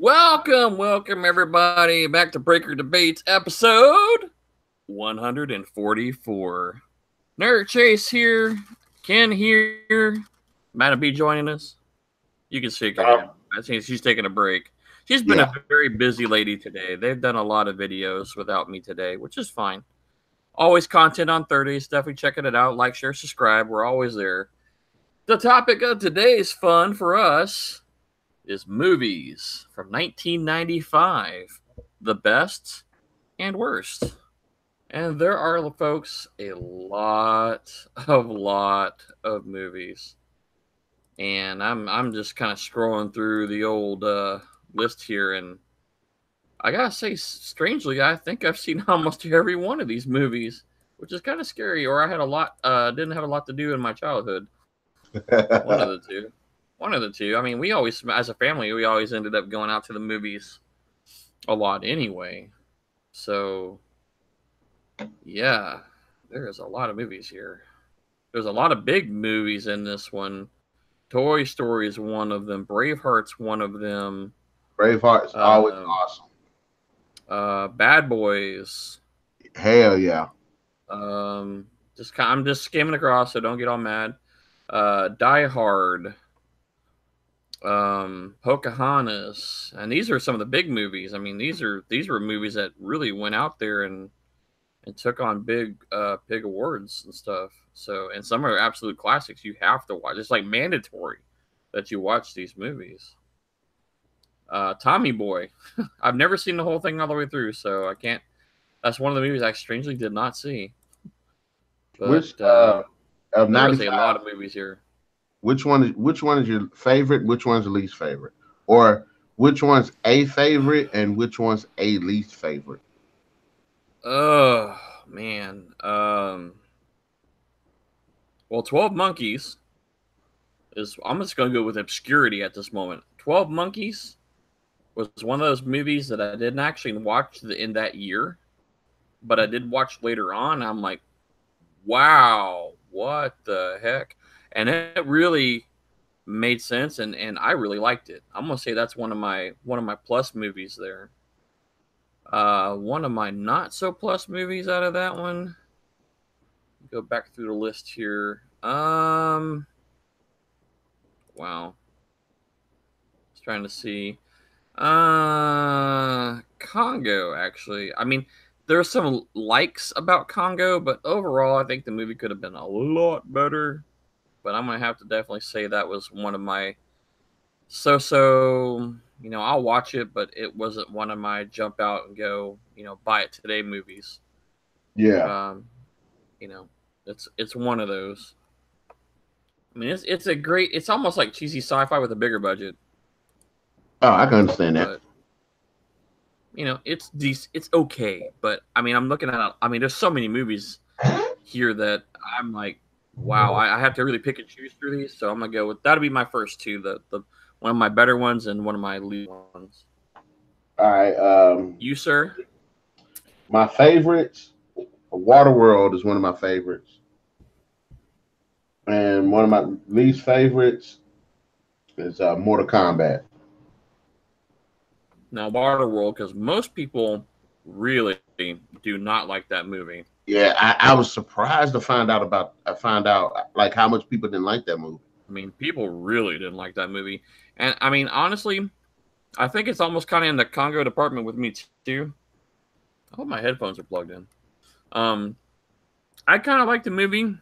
Welcome everybody back to Breaker Debates episode 144. Narik Chase here, Ken here, Madam B joining us. You can shake her head. I think she's taking a break. She's been a very busy lady today. They've done a lot of videos without me today, which is fine. Always content on 30s. Definitely checking it out. Like, share, subscribe. We're always there. The topic of today's fun for us is movies from 1995, the best and worst. And there are, folks, a lot of movies. And I'm just kind of scrolling through the old list here, and I gotta say, strangely, I think I've seen almost every one of these movies, which is kind of scary. Or I had didn't have a lot to do in my childhood. One of the two. One of the two. I mean, we always, as a family, we always ended up going out to the movies a lot anyway. So, yeah, there is a lot of movies here. There's a lot of big movies in this one. Toy Story is one of them. Braveheart's one of them. Braveheart's always awesome. Bad Boys. Hell yeah. I'm just skimming across, so don't get all mad. Die Hard. Pocahontas, and these are some of the big movies. I mean, these were movies that really went out there and took on big awards and stuff. So, and some are absolute classics you have to watch. It's like mandatory that you watch these movies. Tommy Boy. I've never seen the whole thing all the way through, so I can't. That's one of the movies I strangely did not see. But there's a lot of movies here. Which one is your favorite? Which one's your least favorite? Or which one's a favorite and which one's a least favorite? Oh man. Well, 12 Monkeys is. I'm just gonna go with obscurity at this moment. 12 Monkeys was one of those movies that I didn't actually watch in that year, but I did watch later on. I'm like, wow, what the heck? And it really made sense, and I really liked it. I'm gonna say that's one of my plus movies there. One of my not so plus movies out of that one. Go back through the list here. Wow. Just trying to see. Congo, actually. I mean, there's some likes about Congo, but overall, I think the movie could have been a lot better. But I'm going to have to definitely say that was one of my so, I'll watch it, but it wasn't one of my jump out and go, buy it today movies. Yeah. It's one of those. I mean, it's almost like cheesy sci-fi with a bigger budget. Oh, I can understand that. But, it's decent. It's okay. But, I mean, I'm looking at, there's so many movies here that I'm like, wow, I have to really pick and choose through these, so I'm gonna go with that'll be my first two, the one of my better ones and one of my least ones. All right, you sir. My favorites, Waterworld is one of my favorites, and one of my least favorites is Mortal Kombat. Now, Waterworld, because most people really do not like that movie. Yeah, I was surprised to find out like how much people didn't like that movie. I mean, people really didn't like that movie. And I mean, honestly, I think it's almost kind of in the Congo department with me too. I hope my headphones are plugged in. I kind of like the movie.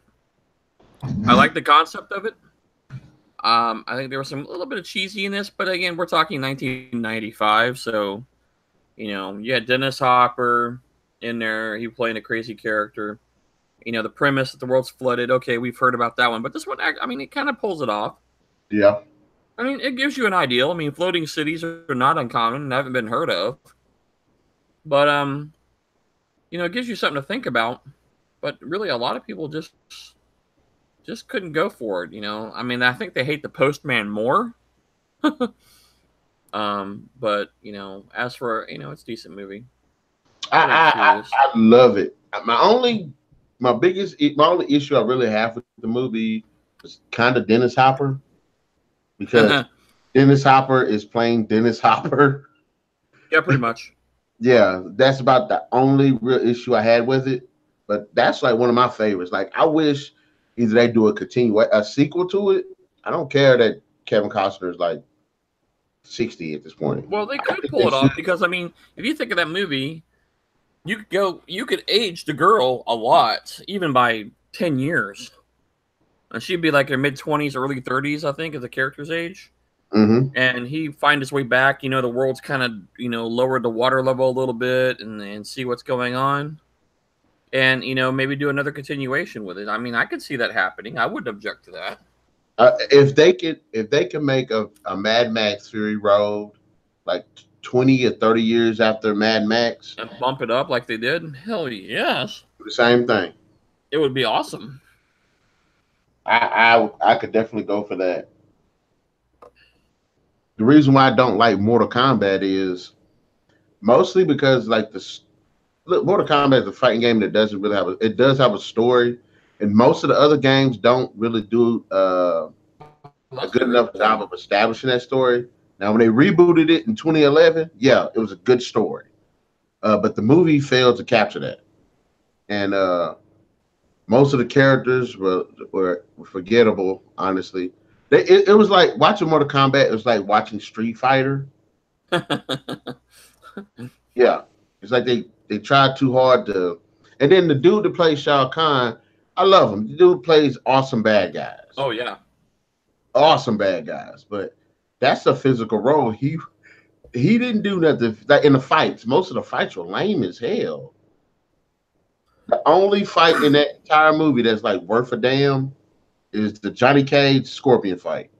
I like the concept of it. I think there was a little bit of cheesiness, but again, we're talking 1995, so you had Dennis Hopper in there, he playing a crazy character. The premise that the world's flooded. Okay, we've heard about that one, but this one, I mean, it kind of pulls it off. Yeah. I mean, it gives you an idea. I mean, floating cities are not uncommon and haven't been heard of. But it gives you something to think about. But really, a lot of people just couldn't go for it. I mean, I think they hate the Postman more. But as for it's a decent movie. I love it. My only issue I really have with the movie is kind of Dennis Hopper, because Dennis Hopper is playing Dennis Hopper. Yeah, pretty much. Yeah, that's about the only real issue I had with it. But that's like one of my favorites. Like I wish either they do a sequel to it. I don't care that Kevin Costner is like 60 at this point. Well, they I could think they pull it should. off because I mean, if you think of that movie, you could age the girl a lot, even by 10 years, and she'd be like her mid 20s, early 30s, I think, is the character's age. Mm-hmm. And he find his way back. You know, the world's kind of lowered the water level a little bit, and see what's going on, and maybe do another continuation with it. I mean, I could see that happening. I wouldn't object to that. If they could make a Mad Max Fury Road like 20 or 30 years after Mad Max, And bump it up like they did. Hell yes, the same thing. it would be awesome. I could definitely go for that. The reason why I don't like Mortal Kombat is mostly because like Mortal Kombat is a fighting game that doesn't really it does have a story, and most of the other games don't really do That's a very good enough true. job of establishing that story. Now, when they rebooted it in 2011, yeah, it was a good story, but the movie failed to capture that, and most of the characters were forgettable. Honestly, it was like watching Mortal Kombat. It was like watching Street Fighter. Yeah, it's like they tried too hard to. And then the dude that plays Shao Kahn, I love him. The dude plays awesome bad guys, Oh yeah, awesome bad guys. But that's a physical role. He didn't do nothing like in the fights. Most of the fights were lame as hell. The only fight in that entire movie that's like worth a damn is the Johnny Cage Scorpion fight.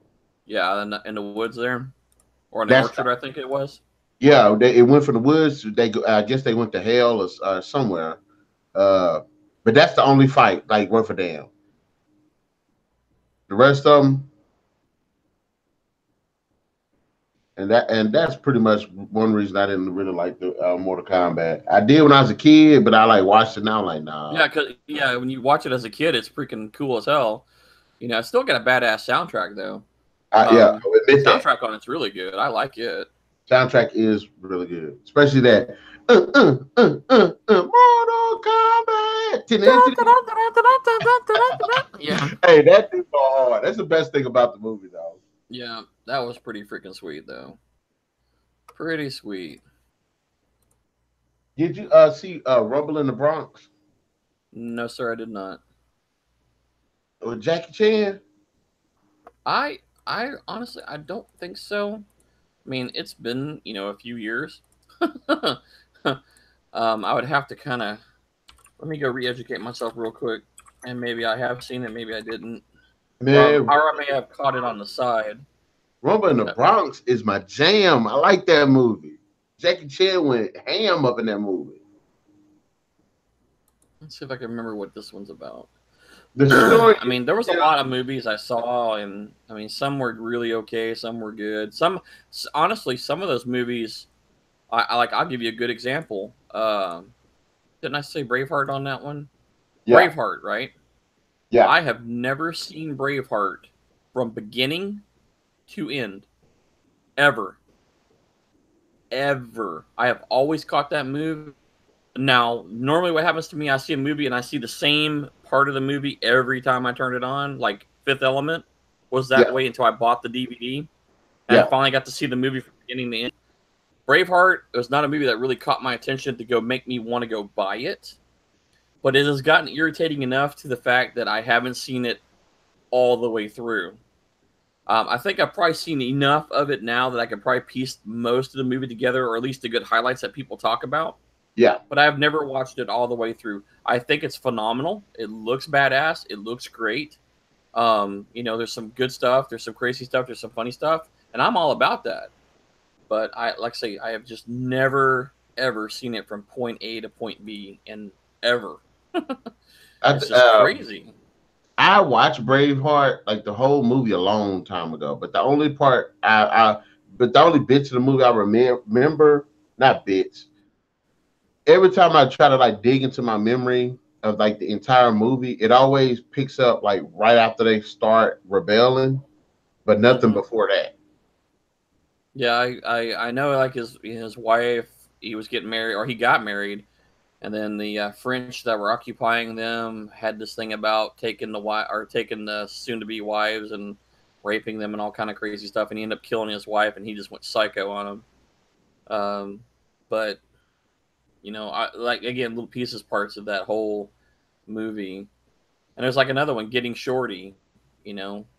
yeah. In the woods there, or in the That's orchard, I think it was. yeah. It went from the woods. I guess they went to hell or somewhere. Uh, but that's the only fight like worth a damn. The rest of them, and that's pretty much one reason I didn't really like the Mortal Kombat. I did when I was a kid, but I like watched it now. Like nah, Yeah, cause yeah, when you watch it as a kid, it's freaking cool as hell. It's still got a badass soundtrack though. yeah, I'll The admit that soundtrack on it's really good. I like it. soundtrack is really good, especially that Mortal Kombat. Yeah, Hey, that dude go hard. That's the best thing about the movie, though. yeah, that was pretty freaking sweet though. Pretty sweet. Did you see Rumble in the Bronx No, sir, I did not. with Jackie Chan? I honestly I don't think so. I mean, it's been a few years. I would have to kind of let me go re-educate myself real quick, and maybe I have seen it, maybe I didn't, Man, or I may have caught it on the side. Rumble in the Uh, Bronx is my jam. I like that movie. Jackie Chan went ham up in that movie. Let's see if I can remember what this one's about. The story, I mean, there was a lot of movies I saw, and I mean, some were really okay, some were good. Honestly, some of those movies, I like. I'll give you a good example. Didn't I say Braveheart on that one? yeah, Braveheart, right? yeah. I have never seen Braveheart from beginning to end, ever, ever. I have always caught that movie. Now, normally what happens to me, I see a movie and I see the same part of the movie every time I turn it on. Like Fifth Element was that Yeah, way until I bought the DVD. And I yeah. finally got to see the movie from beginning to end. Braveheart was not a movie that really caught my attention to go make me want to go buy it. But it has gotten irritating enough to the fact that I haven't seen it all the way through. I think I've probably seen enough of it now that I can probably piece most of the movie together, or at least the good highlights that people talk about. Yeah, But I've never watched it all the way through. I think it's phenomenal. It looks badass. It looks great. There's some good stuff. There's some crazy stuff. There's some funny stuff, and I'm all about that. But like I say, I have just never ever seen it from point A to point B, and ever. I, It's just crazy. I watched Braveheart like the whole movie a long time ago, but the only but the only bits of the movie I remember, not bits. Every time I try to like dig into my memory of like the entire movie, it always picks up like right after they start rebelling, but nothing Hmm. before that. Yeah, I know like his wife, he was getting married or he got married, and then the French that were occupying them had this thing about taking the wife or taking the soon to be wives and raping them and all kind of crazy stuff, and he ended up killing his wife, and he just went psycho on him. But I like again little pieces parts of that whole movie, and there's like another one, Getting Shorty.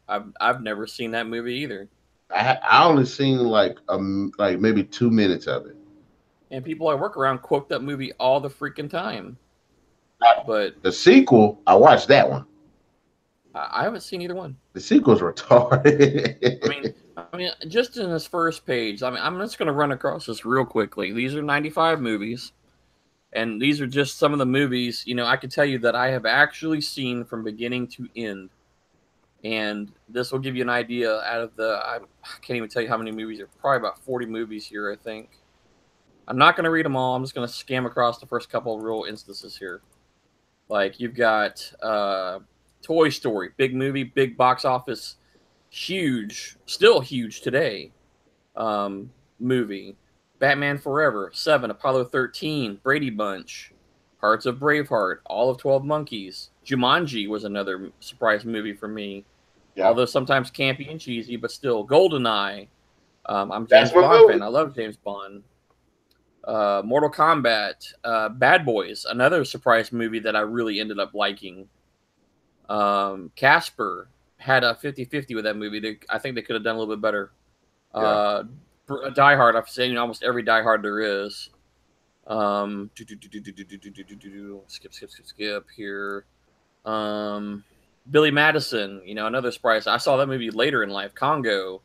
I've never seen that movie either. I only seen like maybe 2 minutes of it. And people I work around quote that movie all the freaking time. But The sequel, I watched that one. I haven't seen either one. The sequel's retarded. I mean, just in this first page. I mean, I'm just going to run across this real quickly. These are 95 movies, and these are just some of the movies. I can tell you that I have actually seen from beginning to end, and this will give you an idea. Out of I can't even tell you how many movies. There are probably about 40 movies here, I think. I'm not going to read them all. I'm just going to skim across the first couple of real instances here. Like you've got Toy Story, big movie, big box office, huge, still huge today. Movie, Batman Forever, 7, Apollo 13, Brady Bunch, Hearts of Braveheart, All of 12 Monkeys. Jumanji was another surprise movie for me. Yeah. Although sometimes campy and cheesy, but still. GoldenEye. I'm James Bond fan. I love James Bond. Mortal Kombat, Bad Boys, another surprise movie that I really ended up liking. Casper had a 50-50 with that movie. I think they could have done a little bit better. Yeah. Die Hard, I've seen almost every Die Hard there is. Skip here. Billy Madison, another surprise. I saw that movie later in life. Congo.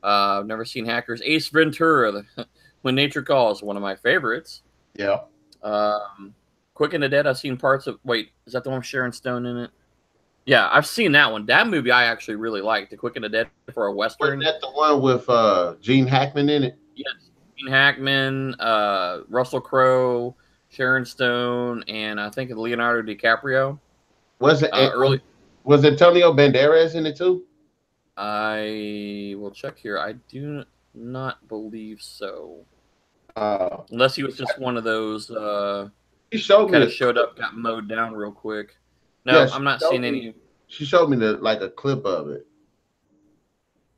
I've never seen Hackers. Ace Ventura, When Nature Calls, one of my favorites. Yeah. Quick and the Dead, I've seen parts of. Wait, is that the one with Sharon Stone in it? Yeah, I've seen that one. That movie I actually really liked. The Quick and the Dead for a Western. Wasn't that the one with Gene Hackman in it? Yes. Gene Hackman, Russell Crowe, Sharon Stone, and I think Leonardo DiCaprio. Was it early? Was Antonio Banderas in it too? I will check here. I do not believe so. Unless he was just one of those. He showed up, got mowed down real quick. No, yeah, I'm not seeing any. She showed me a clip of it.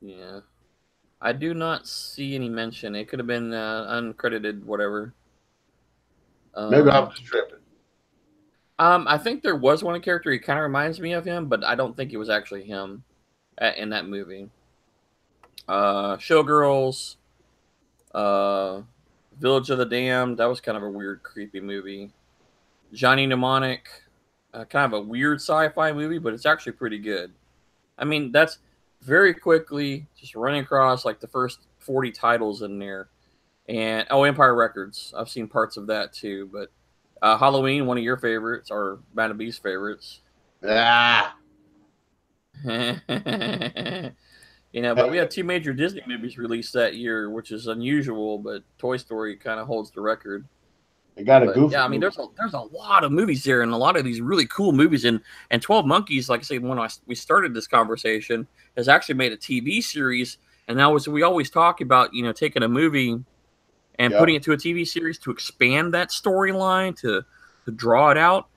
Yeah, I do not see any mention. It could have been uncredited, whatever. Maybe I was tripping. I think there was one character. He kind of reminds me of him, but I don't think it was actually him in that movie. Showgirls, Village of the Damned. That was kind of a weird, creepy movie. Johnny Mnemonic. Kind of a weird sci-fi movie, but it's actually pretty good. I mean, that's very quickly just running across like the first 40 titles in there. And Empire Records. I've seen parts of that too. But Halloween, one of your favorites, or Madam B's favorites. Ah. But we had 2 major Disney movies released that year, which is unusual, but Toy Story kind of holds the record. It got a goofy. Yeah, I mean, there's a lot of movies there, and a lot of these really cool movies. And 12 Monkeys, like I said, when we started this conversation, has actually made a TV series. And now, we always talk about, taking a movie and putting it to a TV series to expand that storyline, to draw it out.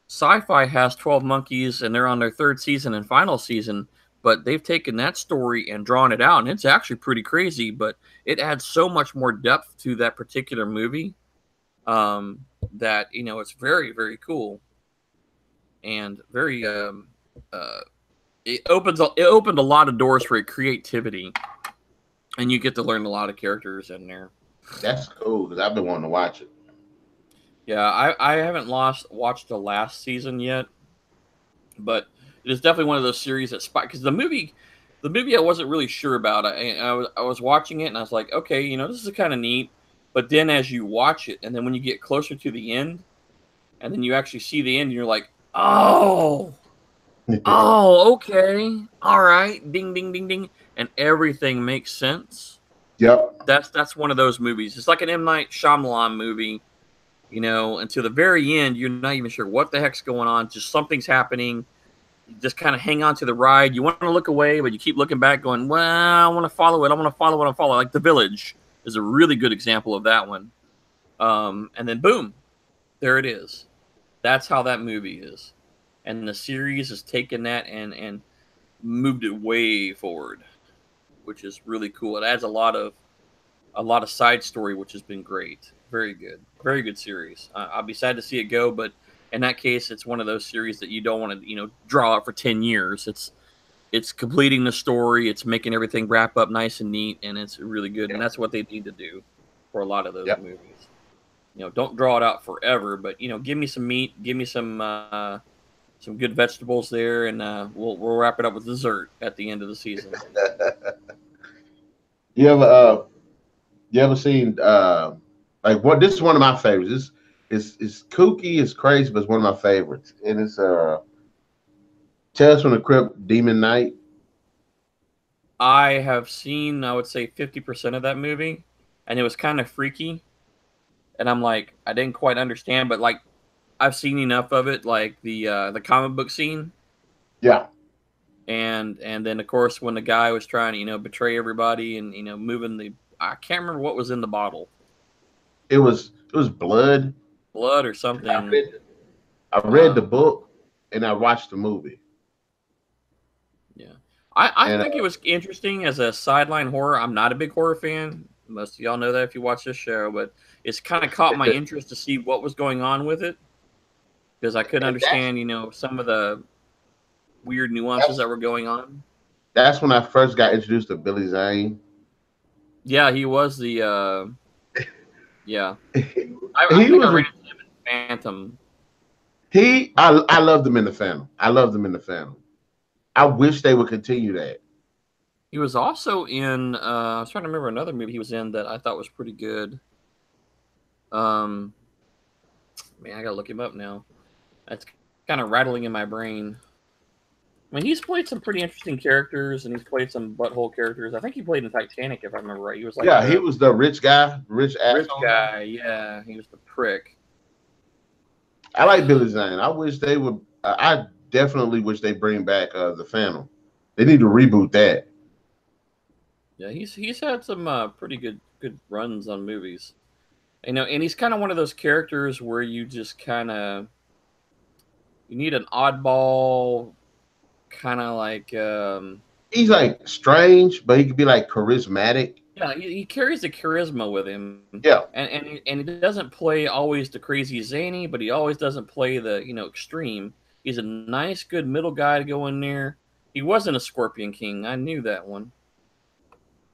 Sci-Fi has 12 Monkeys, and they're on their 3rd season and final season. But they've taken that story and drawn it out, and it's actually pretty crazy. But it adds so much more depth to that particular movie. That it's very, very cool, and very it opened a lot of doors for creativity, and you get to learn a lot of characters in there. That's cool because I've been wanting to watch it. Yeah, I haven't watched the last season yet, but it is definitely one of those series that because the movie I wasn't really sure about. I was watching it and I was like, okay, this is kind of neat. But then as you watch it, and then when you get closer to the end, and then you actually see the end, and you're like, oh, okay, all right, ding, ding, ding, ding, and everything makes sense. Yep. That's one of those movies. It's like an M. Night Shyamalan movie, until the very end, you're not even sure what the heck's going on. Just something's happening, You just kind of hang on to the ride. You want to look away, but you keep looking back, going, "Well, I want to follow it. I want to follow what I'm following." Like The Village is a really good example of that one. And then boom, there it is. That's how that movie is, and the series has taken that and moved it way forward, which is really cool. It adds a lot of side story, which has been great. Very good series. I'll be sad to see it go, but in that case, it's one of those series that you don't want to draw out for 10 years. It's completing the story. It's making everything wrap up nice and neat, and it's really good. And that's what they need to do for a lot of those movies. Don't draw it out forever, but give me some meat, give me some good vegetables there, and we'll wrap it up with dessert at the end of the season. You ever you ever seen like what? This is one of my favorites. This it's kooky, it's crazy, but it's one of my favorites, and it's Tales from the Crypt, Demon Knight. I have seen, I would say, 50% of that movie, and it was kind of freaky. And I'm like, I didn't quite understand, but like, I've seen enough of it, like the comic book scene, Yeah, and then of course when the guy was trying to betray everybody and moving the, I can't remember what was in the bottle, it was blood. blood or I something. read, I read the Um, book and I watched the movie. yeah, I And think it was interesting as a sideline horror. I'm not a big horror fan. Most of y'all know that if you watch this show, but it's kind of caught my interest to see what was going on with it because I couldn't and understand, some of the weird nuances that were going on. that's when I first got introduced to Billy Zane. Yeah, he was the yeah. I He think I was ran a, into him in Phantom. I loved him in the Phantom. I loved him in the Phantom. I wish they would continue that. He was also in I was trying to remember another movie he was in that I thought was pretty good. Um Man, I gotta look him up now. That's kind of rattling in my brain. I mean, he's played some pretty interesting characters, and he's played some butthole characters. I think he played in Titanic, if I remember right. He was like Yeah, he the was the rich guy, rich rich asshole guy. guy. Yeah, he was the prick. I like Billy Zane. I wish they would. I definitely wish they bring back the Phantom. They need to reboot that. Yeah, he's had some pretty good runs on movies. And he's kind of one of those characters where you just kind of you need an oddball, kind of like He's like strange, but he could be like charismatic. yeah, he carries the charisma with him, Yeah. and he doesn't play always the crazy zany, but he always doesn't play the extreme. He's a nice, good middle guy to go in there. He wasn't a Scorpion King. I knew that one.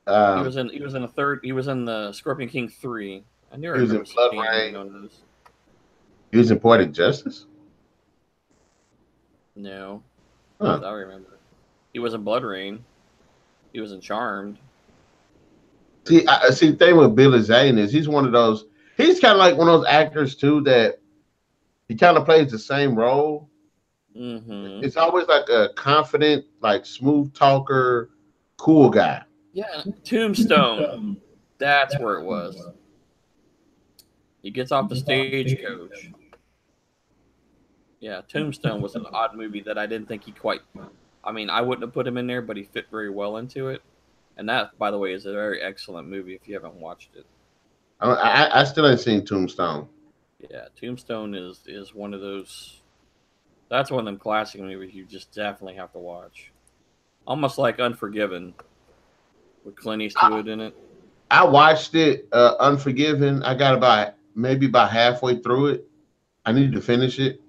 Um, He was in a third. He was in the Scorpion King 3. I knew I he was in remember Blood seeing him in Rain. one of those. He was in Poetic Justice. No, not Huh. that I remember. He was in Blood Rain. He was in Charmed. See. The thing with Billy Zane is he's one of those. He's kind of like one of those actors too that he kind of plays the same role. Mm-hmm. It's always like a confident, like smooth talker, cool guy. Yeah, Tombstone. That's where it was. He gets off the stagecoach. Yeah, Tombstone was an odd movie that I didn't think he quite. I mean, I wouldn't have put him in there, but he fit very well into it. And that, by the way, is a very excellent movie if you haven't watched it. I still ain't seen Tombstone. Yeah, Tombstone is one of those. That's one of them classic movies you just definitely have to watch. Almost like Unforgiven with Clint Eastwood in it. I watched it, Unforgiven. I got about halfway through it. I needed to finish it.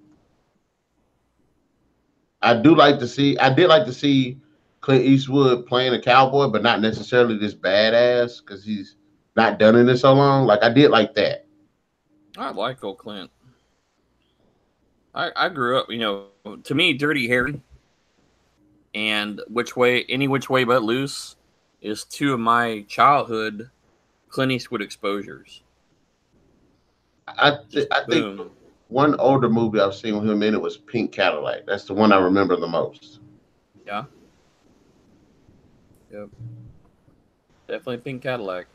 I did like to see Clint Eastwood playing a cowboy, but not necessarily this badass because he's not done it in so long. Like I did like that. I like old Clint. I grew up, to me, Dirty Harry and Any Which Way But Loose is two of my childhood Clint Eastwood exposures. I think Boom. one older movie I've seen with him in it was Pink Cadillac. That's the one I remember the most. Yeah. Yep. Definitely Pink Cadillac.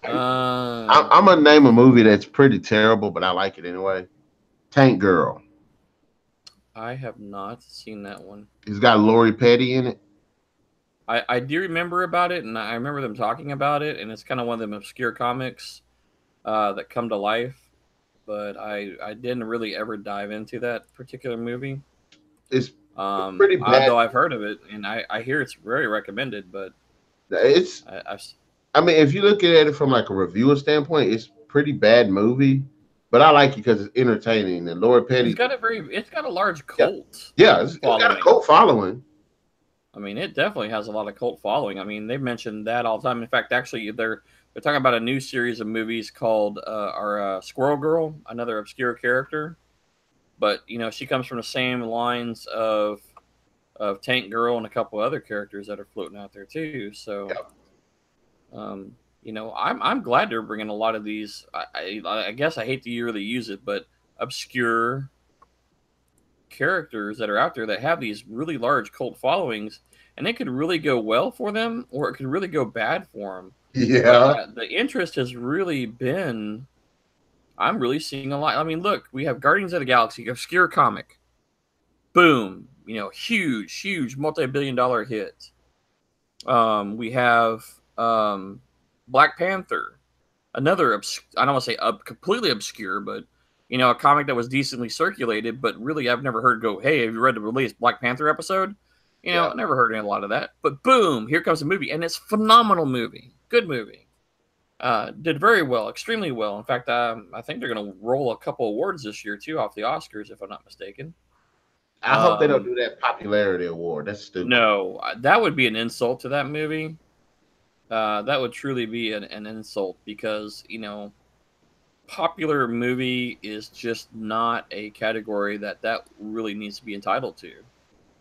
I'm gonna name a movie that's pretty terrible, but I like it anyway. Tank Girl. I have not seen that one. It's got Lori Petty in it. I do remember about it, and I remember them talking about it, and it's kind of one of them obscure comics that come to life. But I didn't really ever dive into that particular movie. It's pretty bad. Though I've heard of it, and I hear it's very recommended, but It's I've I mean, if you look at it from like a reviewer standpoint, it's pretty bad movie. But I like it because it's entertaining. And Lori Petty, it's got a large yeah, cult yeah, it's got a following. cult following. I mean, it definitely has a lot of cult following. I mean, they mentioned that all the time. In fact, actually, they're talking about a new series of movies called our Squirrel Girl, another obscure character. But she comes from the same lines of Tank Girl and a couple other characters that are floating out there too. So, Yeah. um, I'm glad they're bringing a lot of these. I guess I hate to really use it, but obscure characters that are out there that have these really large cult followings, and it could really go well for them, or it could really go bad for them. But Yeah. the interest has really been. I'm really seeing a lot. I mean, look, we have Guardians of the Galaxy, obscure comic, boom, huge, multi-billion-dollar hit. We have Black Panther, another I don't want to say completely obscure, but a comic that was decently circulated, but really I've never heard go, hey, have you read the released Black Panther episode? Yeah. I never heard a lot of that. But boom, here comes a movie, and it's a phenomenal movie, good movie. Did very well, extremely well. In fact, I think they're going to roll a couple awards this year too off the Oscars, if I'm not mistaken. I hope they don't Um, do that popularity award. That's stupid. no, that would be an insult to that movie. That would truly be an insult because popular movie is just not a category that really needs to be entitled to.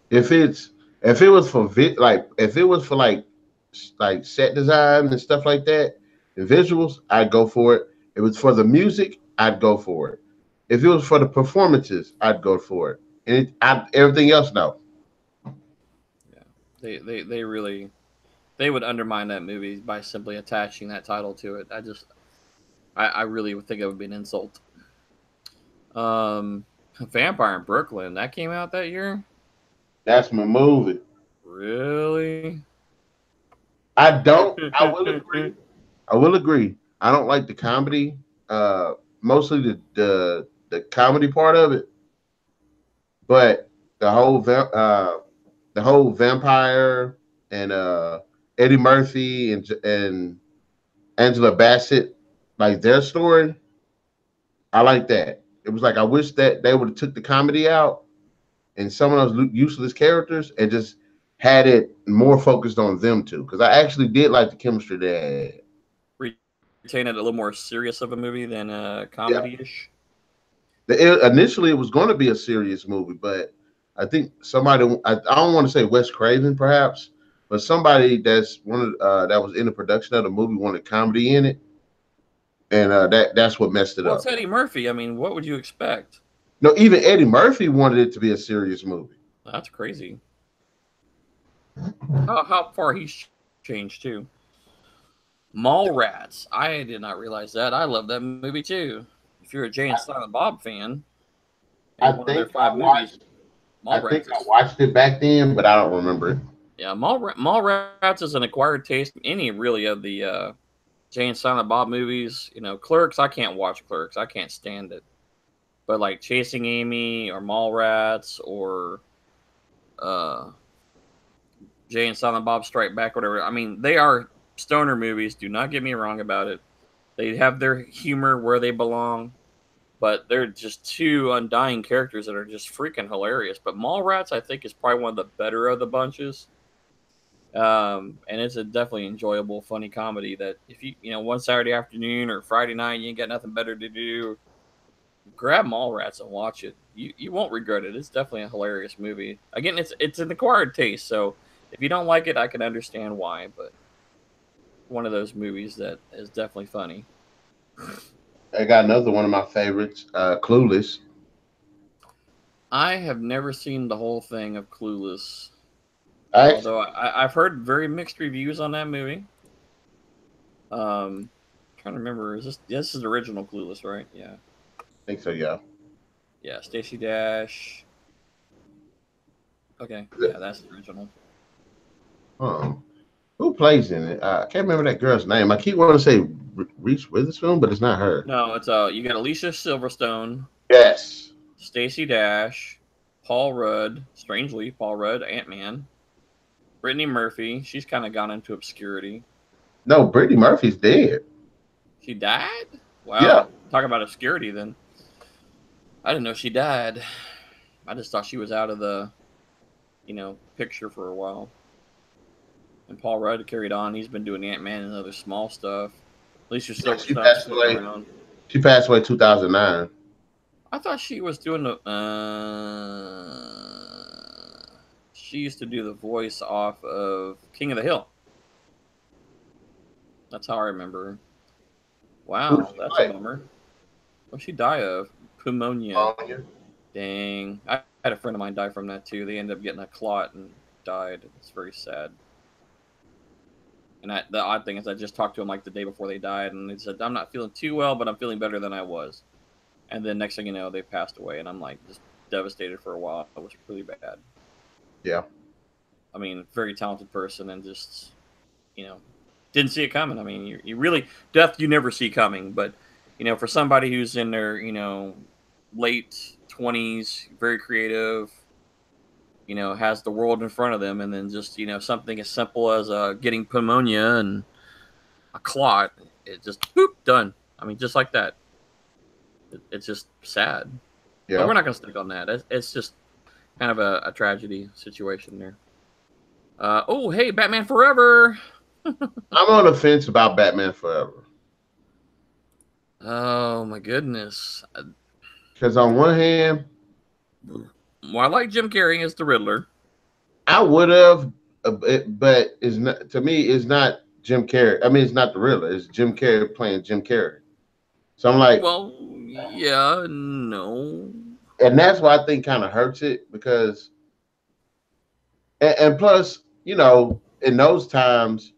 If it's if it was for like if it was for like set design and stuff like that, the visuals, I'd go for it. If it's for the music, I'd go for it. If it was for the performances, I'd go for it. And everything else, no. Yeah, they really they would undermine that movie by simply attaching that title to it. I really would think it would be an insult. Um, Vampire in Brooklyn that came out that year. That's my movie. Really? I don't. I will agree. I will agree. I don't like the comedy. Mostly the comedy part of it, but the whole the whole vampire and Eddie Murphy and Angela Bassett, like their story, I like that. It was like I wish that they would have took the comedy out and some of those useless characters and just had it more focused on them too. Because I actually did like the chemistry they had. Retain it a little more serious of a movie than Yeah. comedy ish. Initially, it was going to be a serious movie, but I think somebody, I don't want to say Wes Craven perhaps, but somebody that's one of that was in the production of the movie wanted comedy in it, and that's what messed it Well, it's up. Eddie Murphy. I mean, what would you expect? No, even Eddie Murphy wanted it to be a serious movie. That's crazy. How far he's changed too. Mallrats. I did not realize that. I love that movie too. If you're a Jay and Silent Bob fan, I and one of their think five movies, I think Mallrats I is watched it back then, but I don't remember it. yeah. Mallrats is an acquired taste. Any really of the Jay and Silent Bob movies. Clerks. I can't watch Clerks. I can't stand it. But like Chasing Amy or Mallrats or uh, Jay and Silent Bob Strike Back, whatever. I mean, they are stoner movies. Do not get me wrong about it. They have their humor where they belong, but they're just two undying characters that are just freaking hilarious. But Mallrats, I think, is probably one of the better of the bunches. And it's a definitely enjoyable, funny comedy that if one Saturday afternoon or Friday night, you ain't got nothing better to do, grab Mallrats and watch it. You won't regret it. It's definitely a hilarious movie. Again, it's an acquired taste, so if you don't like it, I can understand why. But one of those movies that is definitely funny. I got another one of my favorites, Clueless. I have never seen the whole thing of Clueless, I actually although I've heard very mixed reviews on that movie. Trying to remember, this is the original Clueless, right? Yeah, think so, yeah. yeah. Stacey Dash. Okay, yeah, that's the original. Um, who plays in it? I can't remember that girl's name. I keep wanting to say Reese Witherspoon, but it's not her. No, it's you got Alicia Silverstone, Yes. Stacey Dash, Paul Rudd. Strangely, Paul Rudd, Ant-Man. Brittany Murphy. She's kind of gone into obscurity. No, Brittany Murphy's dead. She died. Yeah. Wow, talk about obscurity. Then I didn't know she died. I just thought she was out of the picture for a while. And Paul Rudd carried on. He's been doing Ant-Man and other small stuff. Alicia Yeah, she Silverstone's passed sticking away. around. She passed away 2009. I thought she was doing the. She used to do the voice off of King of the Hill. That's how I remember. Who did Wow, she that's a play? bummer. What she die of? Pneumonia. Sonya. Dang. I had a friend of mine die from that too. They ended up getting a clot and died. It's very sad. And the odd thing is, I just talked to him like the day before they died, and they said, "I'm not feeling too well, but I'm feeling better than I was." And then next thing you know, they passed away, and I'm like just devastated for a while. It was really bad. Yeah. I mean, very talented person, and just you know, didn't see it coming. I mean, you really death you never see coming, but for somebody who's in their late 20s, very creative, has the world in front of them, and then just something as simple as getting pneumonia and a clot, it just boop done. I mean, just like that. It's just sad, but Yeah. we're not gonna stick on that. It's just kind of a tragedy situation there. Oh, hey, Batman Forever. I'm on the fence about Batman Forever. Oh my goodness. Because on one hand, Well, I like Jim Carrey as the Riddler. I would have, but it's not to me. It's not Jim Carrey. I mean, it's not the Riddler. It's Jim Carrey playing Jim Carrey. So I'm like, Well, yeah, no. and that's why I think kind of hurts it because, and plus, in those times,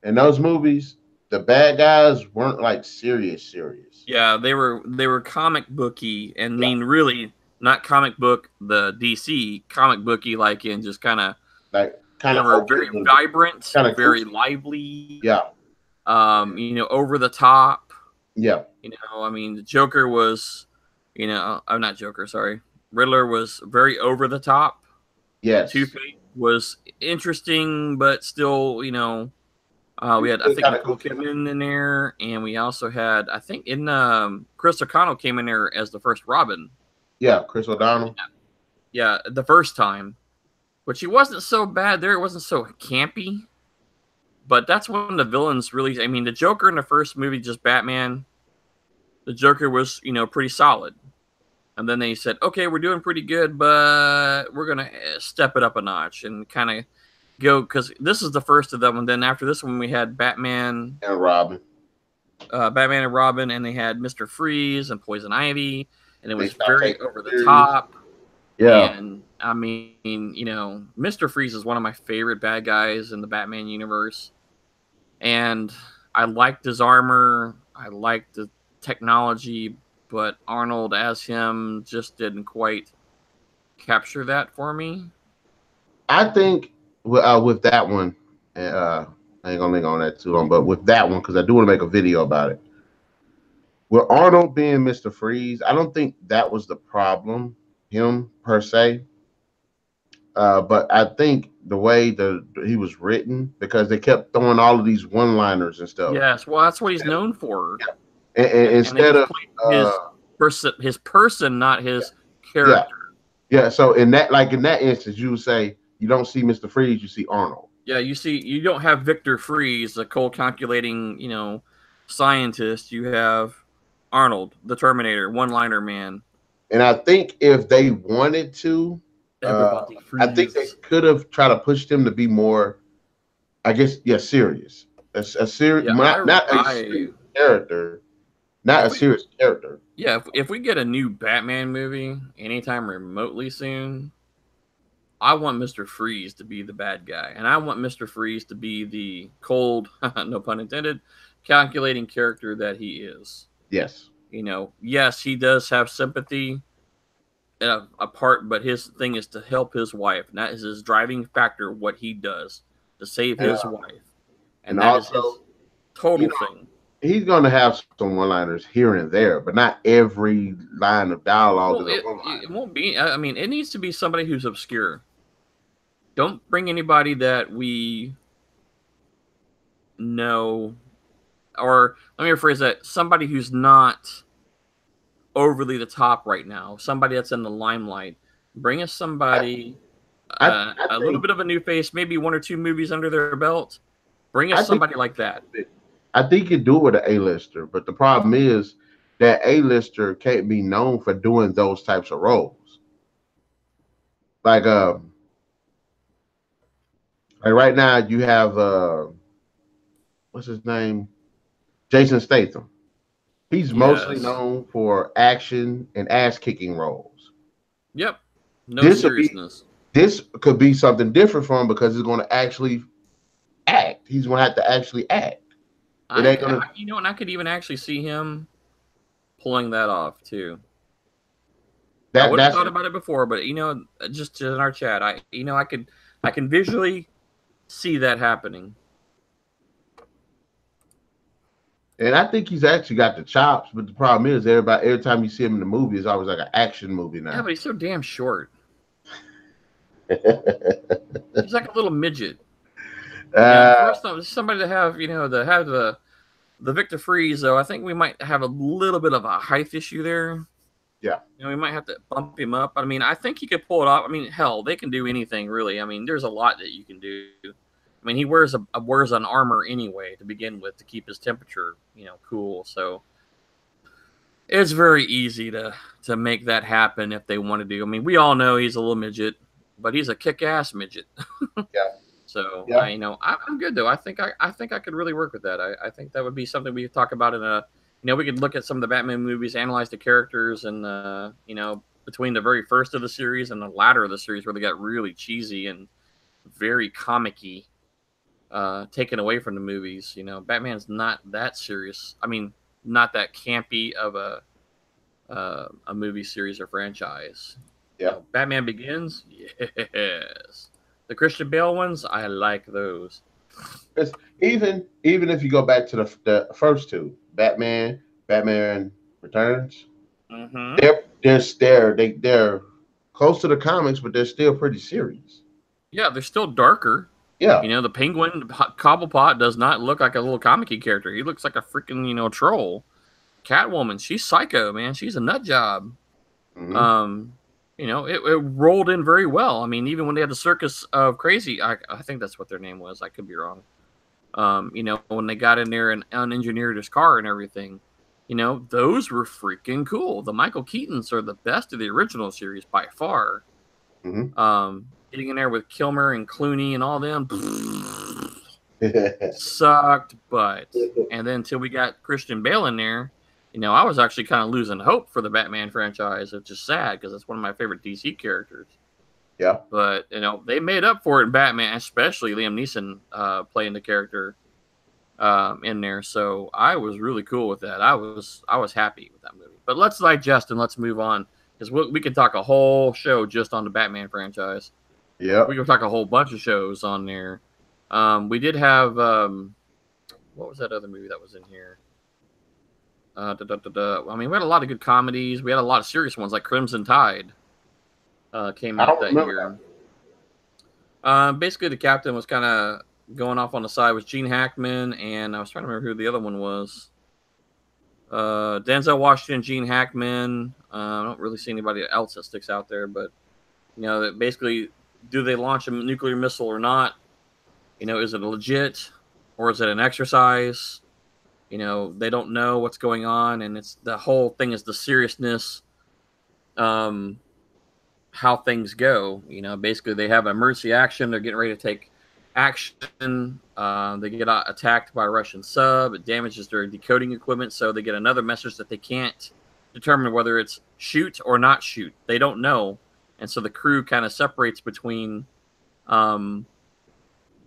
in those movies, the bad guys weren't like serious. Yeah, they were comic booky, and Yeah, mean really not comic book the DC comic booky, like in just kind of like kind they of were hokey, very vibrant, kind of very goofy. lively, Yeah, over the top. yeah, I mean, the Joker was, I'm not Joker, sorry. Riddler was very over the top. Two yes. Face was interesting, but still, we had I think Kind of Nicole goofy. Kidman in there, and we also had I think in Chris O'Connell came in there as the first Robin. Yeah, Chris O'Donnell. Yeah, the first time, but she wasn't so bad there. It wasn't so campy. But that's when the villains really. I mean, the Joker in the first movie, just Batman. The Joker was pretty solid. And then they said, okay, we're doing pretty good, but we're going to step it up a notch and kind of go, because this is the first of them. And then after this one, we had And Robin. Batman and Robin, and they had Mr. Freeze and Poison Ivy. And it They was stopped very taking over it the serious. top. Yeah. And I mean, Mr. Freeze is one of my favorite bad guys in the Batman universe. And I liked his armor. I liked the technology, but Arnold as him just didn't quite capture that for me. I think with that one, I ain't gonna linger on that too long, but with that one, because I do want to make a video about it. With Arnold being Mr. Freeze, I don't think that was the problem, him per se. But I think the way he was written, because they kept throwing all of these one-liners and stuff. Yes, well, that's what he's known for, Yeah. And and they instead just of played his person, not his yeah, character. yeah. So in that instance, you would say you don't see Mr. Freeze, you see Arnold. Yeah, you don't have Victor Freeze, a cold calculating, scientist. You have Arnold, the Terminator, one-liner man. And I think if they wanted to, Everybody I think they freeze. could have tried to push him to be more, I guess, yeah, serious. A serious, Yeah, not a I serious character, not a if we serious character. yeah, if we get a new Batman movie anytime remotely soon, I want Mr. Freeze to be the bad guy, and I want Mr. Freeze to be the cold, no pun intended, calculating character that he is. Yes, Yes, he does have sympathy, a part, but his thing is to help his wife. And that is his driving factor. What he does to save and, his wife, and and that is also, his you total know, thing. he's going to have some one-liners here and there, but not every line of dialogue Well, is a it one-liner. won't be. I mean, it needs to be somebody who's obscure. Don't bring anybody that we know, or let me rephrase that: somebody who's not overly the top right now. Somebody that's in the limelight. Bring us I, somebody, I a little think bit of a new face, maybe 1 or 2 movies under their belt. Bring us I think somebody like that. I think you do it with an A-lister, but the problem is that A-lister can't be known for doing those types of roles. Like like right now you have what's his name? Jason Statham. He's mostly Yes. known for action and ass kicking roles. Yep. No This would be seriousness. this could be something different for him because he's going to actually act. He's going to have to actually act. It ain't going to You know, and I could even actually see him pulling that off too. I that would have that's thought about it before, but you know, just in our chat, I can visually see that happening. and I think he's actually got the chops, but the problem is every time you see him in the movie, it's always like an action movie Yeah, now. but he's so damn short. He's like a little midget. You know, uh, for us, somebody to have, you know, to have the Victor Freeze, though, I think we might have a little bit of a height issue there. yeah. You know, we might have to bump him up. I mean, I think he could pull it off. I mean, hell, they can do anything really. I mean, there's a lot that you can do. I mean, he wears an armor anyway to begin with to keep his temperature, you know, cool. So it's very easy to make that happen if they want to do. I mean, we all know he's a little midget, but he's a kick-ass midget. Yeah, So yeah, I'm good though. I think I could really work with that. I think that would be something we could talk about in a, you know, we could look at some of the Batman movies, analyze the characters, and you know, between the very first of the series and the latter of the series where they got really cheesy and very comic-y, taken away from the movies. You know, Batman's not that serious. I mean, not that campy of a movie series or franchise. You yeah. know, Batman Begins, yes. The Christian Bale ones, I like those. Because even if you go back to the first two, Batman Returns, Mm-hmm. they're close to the comics, but they're still pretty serious. Yeah, they're still darker. Yeah. You know, the Penguin Cobblepot does not look like a little comic character. He looks like a freaking, you know, troll. Catwoman, she's psycho, man. She's a nut job. Hmm. Um, you know, it rolled in very well. I mean, even when they had the Circus of Crazy, I think that's what their name was. I could be wrong. You know, when they got in there and unengineered his car and everything, you know, those were freaking cool. The Michael Keatons are the best of the original series by far. Hmm. Getting in there with Kilmer and Clooney and all them sucked butt. And then until we got Christian Bale in there, you know, I was actually kind of losing hope for the Batman franchise, which is sad because it's one of my favorite DC characters. Yeah. But you know, they made up for it in Batman, especially Liam Neeson playing the character in there. So I was really cool with that. I was happy with that movie. But let's digest and let's move on because we can talk a whole show just on the Batman franchise. We Yep. can talk a whole bunch of shows on there. We did have what was that other movie that was in here? I mean, we had a lot of good comedies. We had a lot of serious ones like Crimson Tide came I out don't that remember year. Basically, the captain was kind of going off on the side with Gene Hackman, and I was trying to remember who the other one was. Denzel Washington, Gene Hackman. I don't really see anybody else that sticks out there, but you know, that basically, do they launch a nuclear missile or not? You know, is it legit or is it an exercise? You know, they don't know what's going on, and it's the whole thing is the seriousness, um, how things go. You know, basically they have emergency action. They're getting ready to take action. They get attacked by a Russian sub. It damages their decoding equipment, so they get another message that they can't determine whether it's shoot or not shoot. They don't know, and so the crew kind of separates between um,